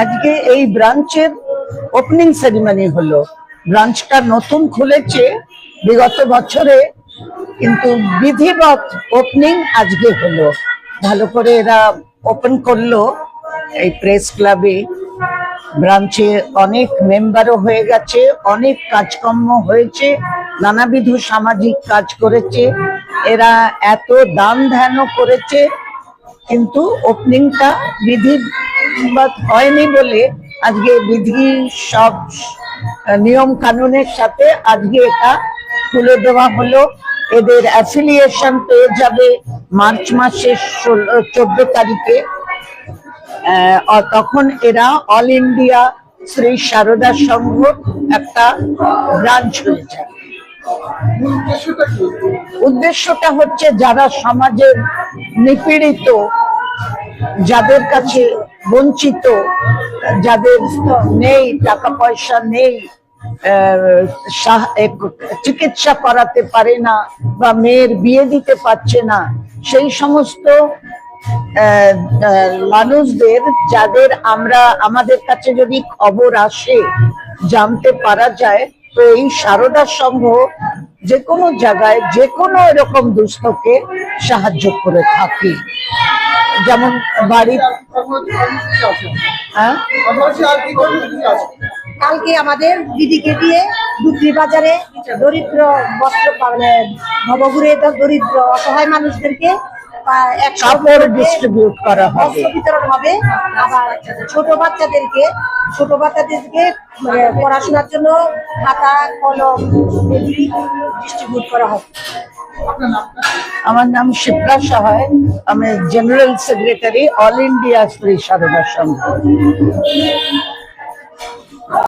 আজকে এই ব্রাঞ্চের ওপেনিং সেরিমনি হলো। ব্রাঞ্চটা নতুন খুলেছে বিগত বছরে, কিন্তু বিধিবৎ ওপেনিং আজকে হলো। ভালো করে এরা ওপেন করলো এই প্রেস ক্লাবে। ব্রাঞ্চে অনেক মেম্বারও হয়ে গেছে, অনেক কাজকর্ম হয়েছে, নানাবিধ সামাজিক কাজ করেছে এরা, এত দান ধ্যানও করেছে, কিন্তু ওপেনিংটা বিধিবৎ হয়নি বলে আজকে বিধি সব নিয়ম কানুনের সাথে আজকে এটা খুলে দেওয়া হলো। এদের অ্যাফিলিয়েশন পেয়ে যাবে মার্চ মাসের 14 তারিখে। তখন এরা অল ইন্ডিয়া শ্রী সারদা সংঘ একটা ব্রাঞ্চ হয়ে যাবে। উদ্দেশ্যটা হচ্ছে যারা সমাজের নিপীড়িত, যাদের কাছে বঞ্চিত, যাদের নেই টাকা পয়সা, নেই চিকিৎসা করাতে পারে না বা মেয়ের বিয়ে দিতে পারছে না, সেই সমস্ত মানুষদের, যাদের আমাদের কাছে যদি খবর আসে, জানতে পারা যায়, তো এই সারদা সংঘ যে কোনো জায়গায় যে কোনো এরকম দুস্থকে সাহায্য করে থাকি। যেমন বাড়ি কালকে আমাদের দিদিকে দিয়ে দুধি বাজারে দরিদ্র বস্ত্র নবঘুরে দরিদ্র অসহায় মানুষদেরকে কাপড় ডিস্ট্রিবিউট করা হবে, বিতরণ হবে। আবার ছোট বাচ্চাদেরকে পড়াশোনার জন্য খাতা কলম ডিস্ট্রিবিউট করা হবে। আমার নাম শিপ্রা সহায়, আমি general secretary all India Shri Sarada সংঘ।